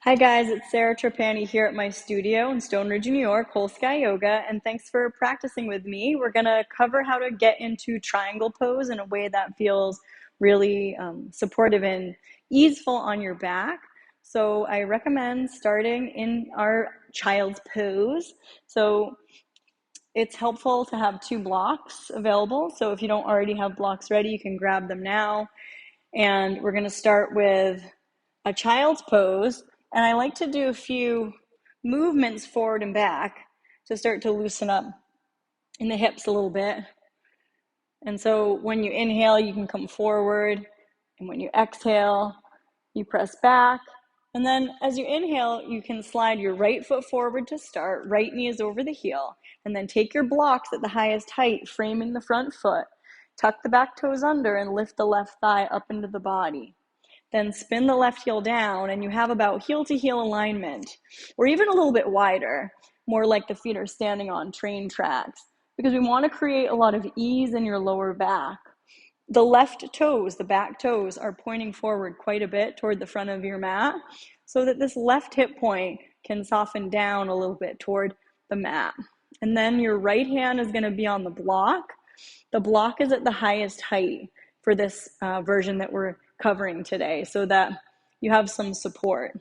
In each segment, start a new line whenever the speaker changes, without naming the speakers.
Hi guys, it's Sarah Trapani here at my studio in Stone Ridge, New York, Whole Sky Yoga, and thanks for practicing with me. We're gonna cover how to get into triangle pose in a way that feels really supportive and easeful on your back. So I recommend starting in our child's pose. So it's helpful to have two blocks available. So if you don't already have blocks ready, you can grab them now. And we're gonna start with a child's pose, and I like to do a few movements forward and back to start to loosen up in the hips a little bit. And so when you inhale, you can come forward, and when you exhale, you press back. And then as you inhale, you can slide your right foot forward to start, right knee is over the heel, and then take your blocks at the highest height, framing the front foot. Tuck the back toes under and lift the left thigh up into the body. Then spin the left heel down, and you have about heel to heel alignment, or even a little bit wider, more like the feet are standing on train tracks, because we want to create a lot of ease in your lower back. The left toes, the back toes, are pointing forward quite a bit toward the front of your mat, so that this left hip point can soften down a little bit toward the mat. And then your right hand is going to be on the block. The block is at the highest height for this version that we're covering today, so that you have some support.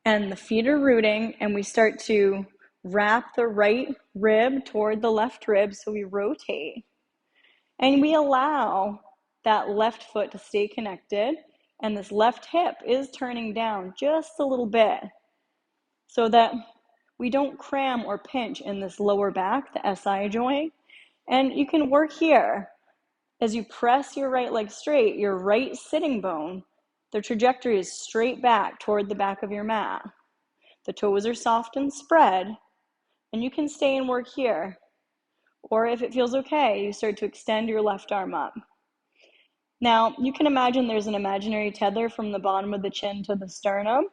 And the feet are rooting, and we start to wrap the right rib toward the left rib, so we rotate. And we allow that left foot to stay connected, and this left hip is turning down just a little bit so that we don't cram or pinch in this lower back, the SI joint. And you can work here. As you press your right leg straight, your right sitting bone, the trajectory is straight back toward the back of your mat. The toes are soft and spread, and you can stay and work here. Or if it feels okay, you start to extend your left arm up. Now, you can imagine there's an imaginary tether from the bottom of the chin to the sternum.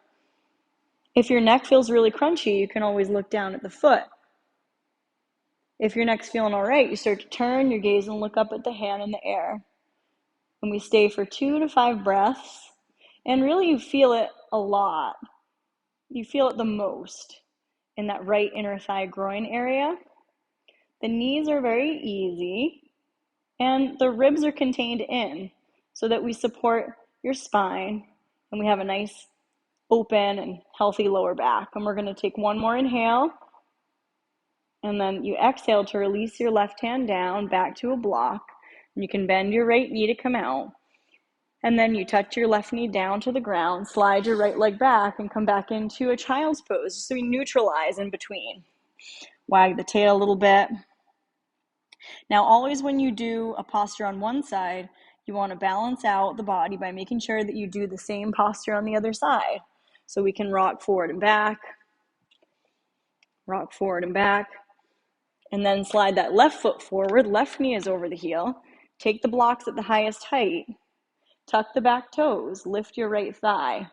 If your neck feels really crunchy, you can always look down at the foot. If your neck's feeling all right, you start to turn your gaze and look up at the hand in the air. And we stay for 2 to 5 breaths. And really you feel it a lot. You feel it the most in that right inner thigh groin area. The knees are very easy, and the ribs are contained in so that we support your spine and we have a nice open and healthy lower back. And we're going to take one more inhale, and then you exhale to release your left hand down back to a block. And you can bend your right knee to come out. And then you touch your left knee down to the ground, slide your right leg back, and come back into a child's pose. So we neutralize in between. Wag the tail a little bit. Now, always when you do a posture on one side, you want to balance out the body by making sure that you do the same posture on the other side. So we can rock forward and back, and then slide that left foot forward, left knee is over the heel. Take the blocks at the highest height. Tuck the back toes, lift your right thigh,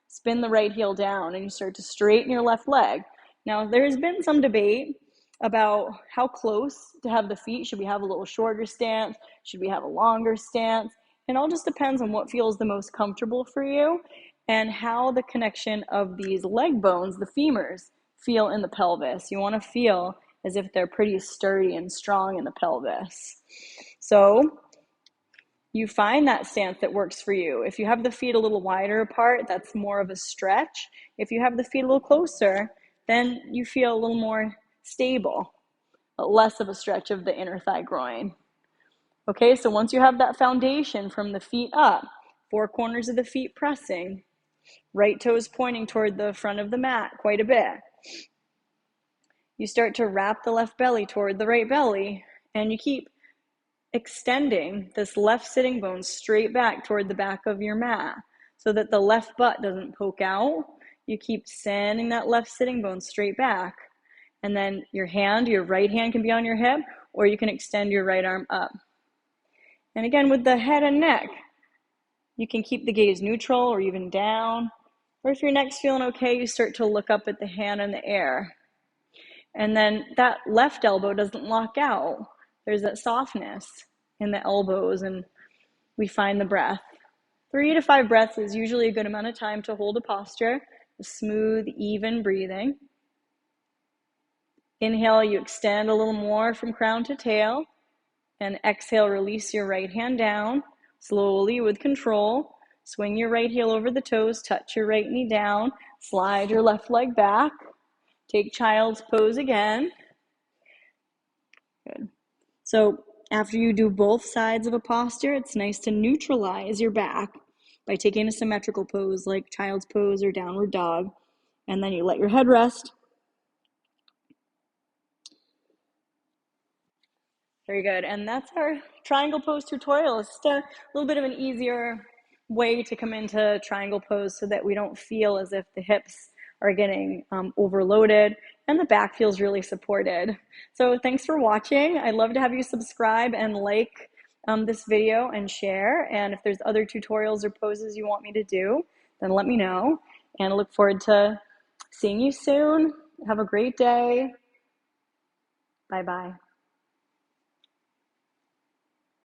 spin the right heel down, and you start to straighten your left leg. Now, there's been some debate about how close to have the feet. Should we have a little shorter stance? Should we have a longer stance? It all just depends on what feels the most comfortable for you and how the connection of these leg bones, the femurs, feel in the pelvis. You want to feel as if they're pretty sturdy and strong in the pelvis. So you find that stance that works for you. If you have the feet a little wider apart, that's more of a stretch. If you have the feet a little closer, then you feel a little more stable, less of a stretch of the inner thigh groin. Okay, so once you have that foundation from the feet up, 4 corners of the feet pressing, right toes pointing toward the front of the mat quite a bit, you start to wrap the left belly toward the right belly, and you keep extending this left sitting bone straight back toward the back of your mat so that the left butt doesn't poke out. You keep sending that left sitting bone straight back. And then your right hand can be on your hip, or you can extend your right arm up. And again, with the head and neck, you can keep the gaze neutral or even down. Or if your neck's feeling okay, you start to look up at the hand in the air. And then that left elbow doesn't lock out. There's that softness in the elbows, and we find the breath. 3 to 5 breaths is usually a good amount of time to hold a posture, smooth, even breathing. Inhale, you extend a little more from crown to tail, and exhale, release your right hand down, slowly with control. Swing your right heel over the toes, touch your right knee down, slide your left leg back, take child's pose again. Good. So after you do both sides of a posture, it's nice to neutralize your back by taking a symmetrical pose like child's pose or downward dog, and then you let your head rest. Very good. And that's our triangle pose tutorial. It's just a little bit of an easier way to come into triangle pose so that we don't feel as if the hips are getting overloaded and the back feels really supported. So thanks for watching. I'd love to have you subscribe and like this video and share. And if there's other tutorials or poses you want me to do, then let me know. And I look forward to seeing you soon. Have a great day. Bye-bye.